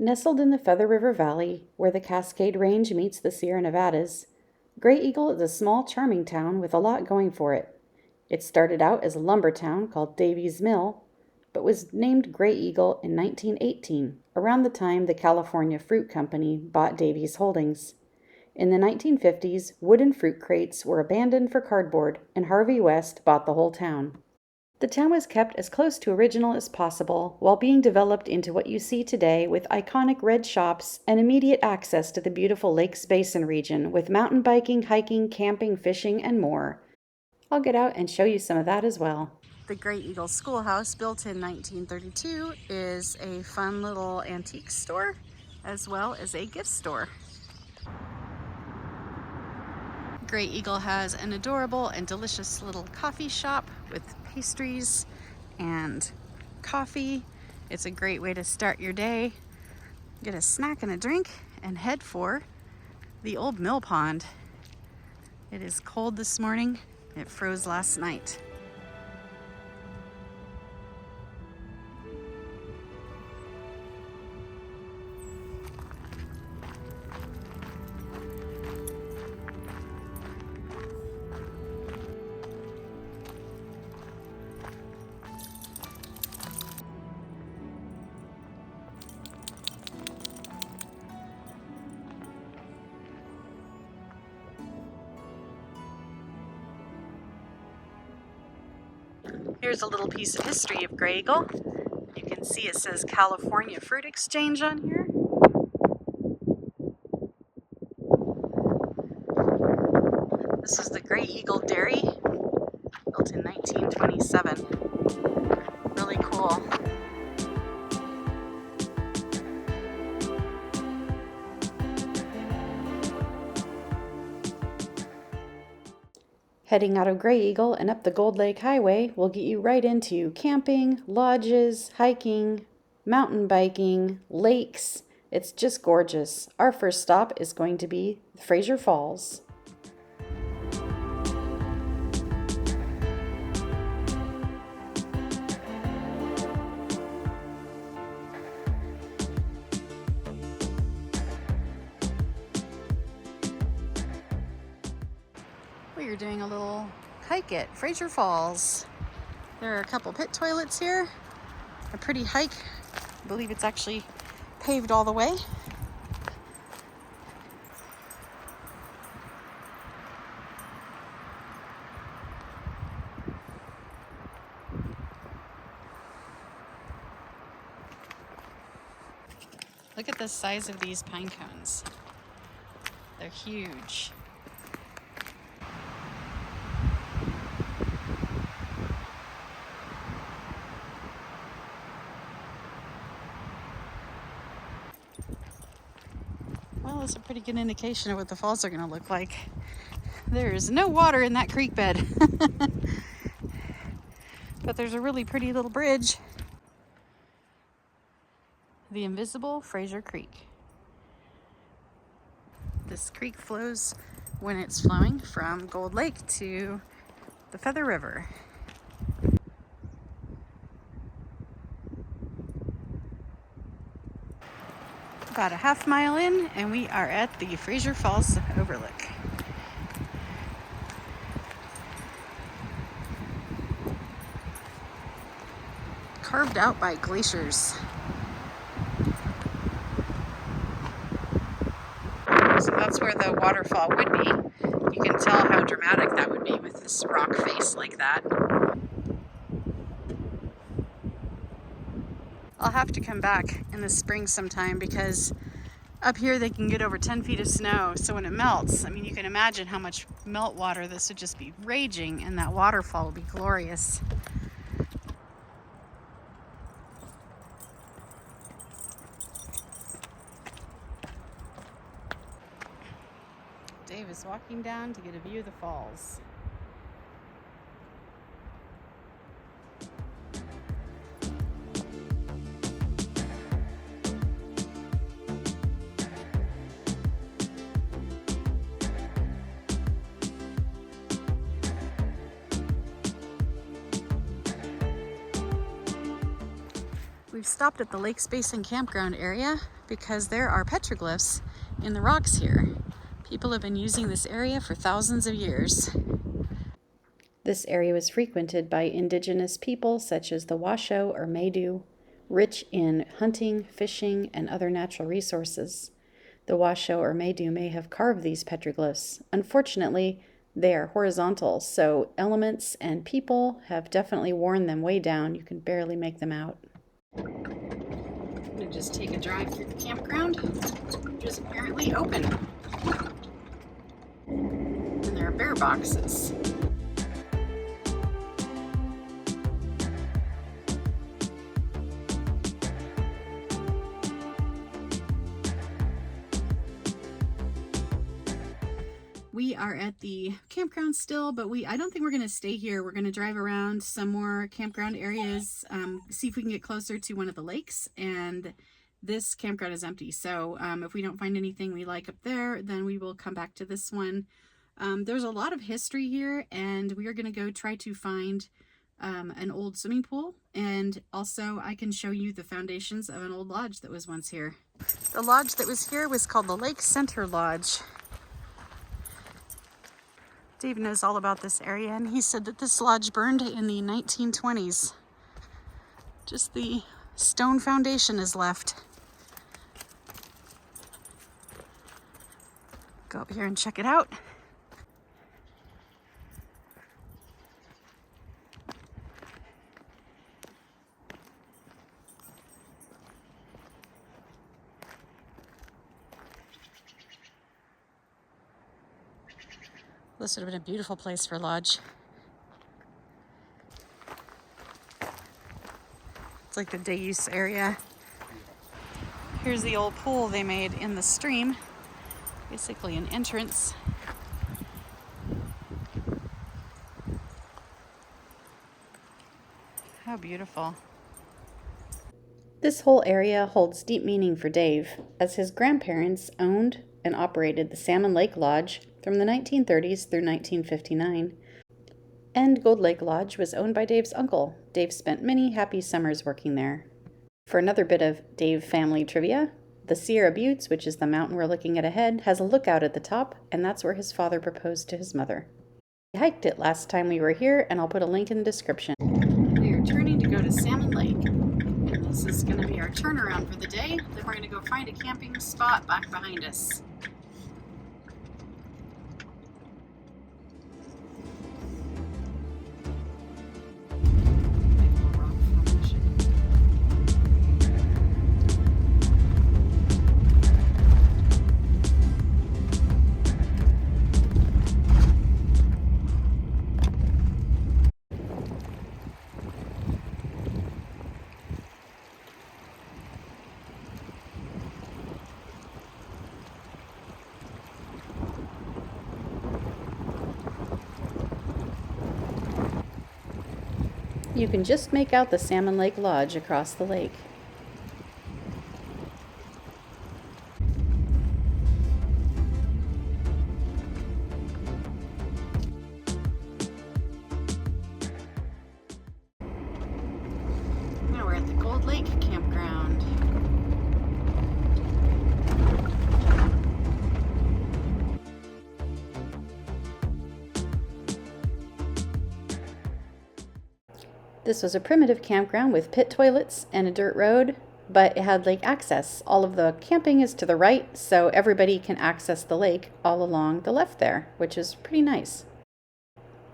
Nestled in the Feather River Valley, where the Cascade Range meets the Sierra Nevadas, Graeagle is a small, charming town with a lot going for it. It started out as a lumber town called Davies Mill, but was named Graeagle in 1918, around the time the California Fruit Company bought Davies Holdings. In the 1950s, wooden fruit crates were abandoned for cardboard, and Harvey West bought the whole town. The town was kept as close to original as possible while being developed into what you see today with iconic red shops and immediate access to the beautiful Lakes Basin region with mountain biking, hiking, camping, fishing, and more. I'll get out and show you some of that as well. The Graeagle Schoolhouse, built in 1932, is a fun little antique store as well as a gift store. Graeagle has an adorable and delicious little coffee shop with pastries and coffee. It's a great way to start your day. Get a snack and a drink and head for the old mill pond. It is cold this morning. It froze last night. Here's a little piece of history of Graeagle. You can see it says California Fruit Exchange on here. This is the Graeagle Dairy, built in 1927. Really cool. Heading out of Graeagle and up the Gold Lake Highway will get you right into camping, lodges, hiking, mountain biking, lakes. It's just gorgeous. Our first stop is going to be Frazier Falls. We are doing a little hike at Frazier Falls. There are a couple pit toilets here. A pretty hike. I believe it's actually paved all the way. Look at the size of these pine cones. They're huge. Well, it's a pretty good indication of what the falls are going to look like. There is no water in that creek bed. But there's a really pretty little bridge. The invisible Frazier Creek. This creek flows when it's flowing from Gold Lake to the Feather River. About a half mile in, and we are at the Frazier Falls Overlook. Carved out by glaciers. So that's where the waterfall would be. You can tell how dramatic that would be with this rock face like that. I'll have to come back in the spring sometime because up here they can get over 10 feet of snow. So when it melts, I mean, you can imagine how much meltwater this would just be raging, and that waterfall would be glorious. Dave is walking down to get a view of the falls. We've stopped at the Lakes Basin campground area because there are petroglyphs in the rocks here. People have been using this area for thousands of years. This area was frequented by indigenous people such as the Washoe or Maidu, rich in hunting, fishing, and other natural resources. The Washoe or Maidu may have carved these petroglyphs. Unfortunately, they are horizontal, so elements and people have definitely worn them way down. You can barely make them out. I'm going to just take a drive through the campground, which is apparently open. And there are bear boxes. We are at the campground still, but I don't think we're going to stay here. We're going to drive around some more campground areas, see if we can get closer to one of the lakes. And this campground is empty. So if we don't find anything we like up there, then we will come back to this one. There's a lot of history here, and we are going to go try to find an old swimming pool. And also I can show you the foundations of an old lodge that was once here. The lodge that was here was called the Lake Center Lodge. Dave knows all about this area, and he said that this lodge burned in the 1920s. Just the stone foundation is left. Go up here and check it out. This would have been a beautiful place for a lodge. It's like the day use area. Here's the old pool they made in the stream. Basically an entrance. How beautiful. This whole area holds deep meaning for Dave, as his grandparents owned and operated the Salmon Lake Lodge from the 1930s through 1959. And Gold Lake Lodge was owned by Dave's uncle. Dave spent many happy summers working there. For another bit of Dave family trivia, the Sierra Buttes, which is the mountain we're looking at ahead, has a lookout at the top, and that's where his father proposed to his mother. We hiked it last time we were here, and I'll put a link in the description. We are turning to go to Salmon Lake. And this is going to be our turnaround for the day. Then we're going to go find a camping spot back behind us. You can just make out the Salmon Lake Lodge across the lake. Now we're at the Gold Lake Campground. This was a primitive campground with pit toilets and a dirt road, but it had lake access. All of the camping is to the right, so everybody can access the lake all along the left there, which is pretty nice.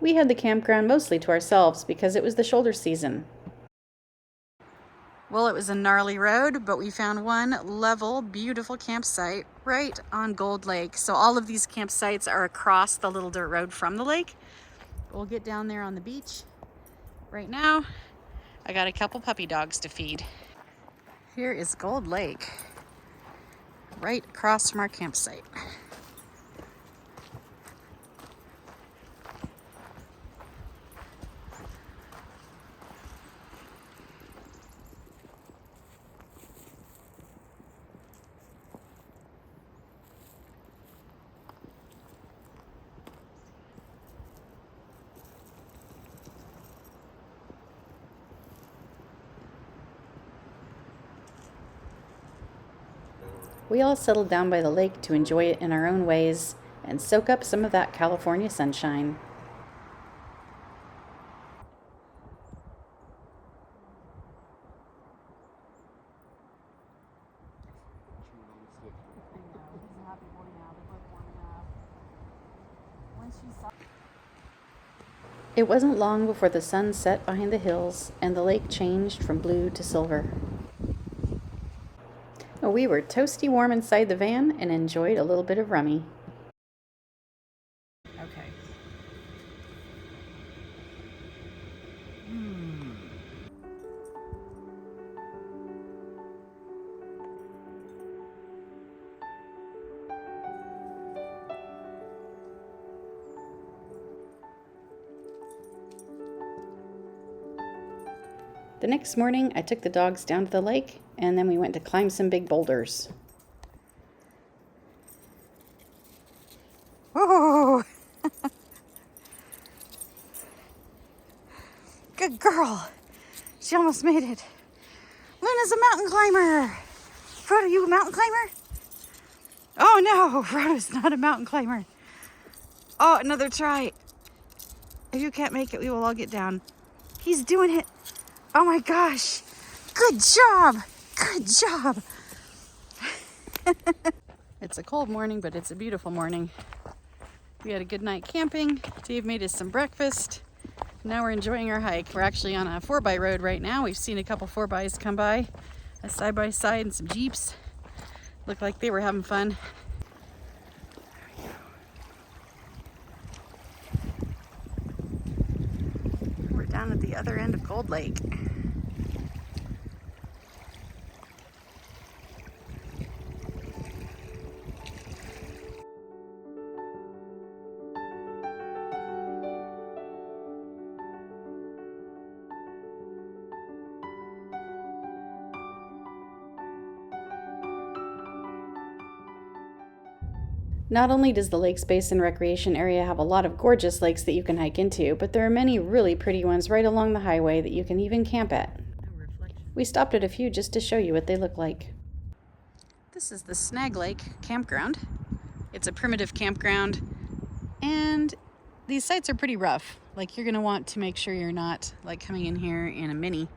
We had the campground mostly to ourselves because it was the shoulder season. Well, it was a gnarly road, but we found one level, beautiful campsite right on Gold Lake. So all of these campsites are across the little dirt road from the lake. We'll get down there on the beach. Right now, I got a couple puppy dogs to feed. Here is Gold Lake, right across from our campsite. We all settled down by the lake to enjoy it in our own ways and soak up some of that California sunshine. It wasn't long before the sun set behind the hills and the lake changed from blue to silver. We were toasty warm inside the van and enjoyed a little bit of rummy. Okay. The next morning, I took the dogs down to the lake, and then we went to climb some big boulders. Whoa! Good girl. She almost made it. Luna's a mountain climber. Frodo, you a mountain climber? Oh no, Frodo's not a mountain climber. Oh, another try. If you can't make it, we will all get down. He's doing it. Oh my gosh. Good job. Good job. It's a cold morning, but it's a beautiful morning. We had a good night camping. Dave made us some breakfast. Now we're enjoying our hike. We're actually on a 4x road right now. We've seen a couple 4xs come by, a side-by-side and some Jeeps. Looked like they were having fun. We're down at the other end of Cold Lake. Not only does the Lakes Basin Recreation area have a lot of gorgeous lakes that you can hike into, but there are many really pretty ones right along the highway that you can even camp at. We stopped at a few just to show you what they look like. This is the Snag Lake campground. It's a primitive campground, and these sites are pretty rough. Like, you're going to want to make sure you're not like coming in here in a mini.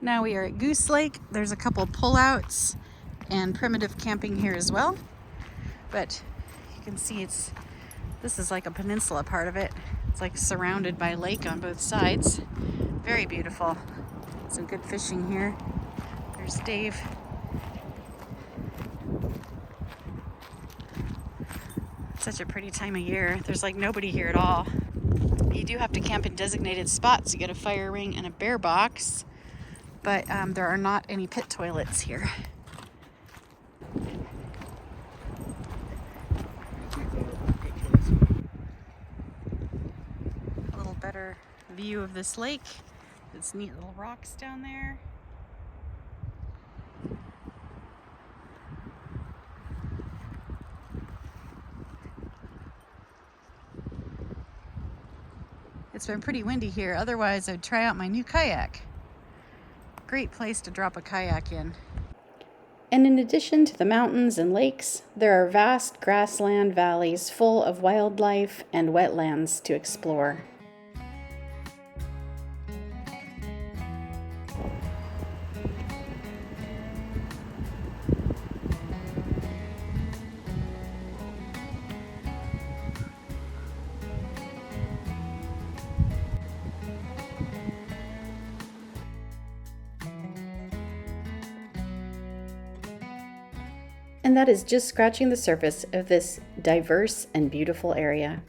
Now we are at Goose Lake. There's a couple pullouts and primitive camping here as well. But you can see this is like a peninsula part of it. It's like surrounded by lake on both sides. Very beautiful. Some good fishing here. There's Dave. Such a pretty time of year. There's like nobody here at all. You do have to camp in designated spots. You get a fire ring and a bear box. But there are not any pit toilets here. A little better view of this lake. It's neat little rocks down there. It's been pretty windy here. Otherwise, I'd try out my new kayak. Great place to drop a kayak in. And in addition to the mountains and lakes, there are vast grassland valleys full of wildlife and wetlands to explore. And that is just scratching the surface of this diverse and beautiful area.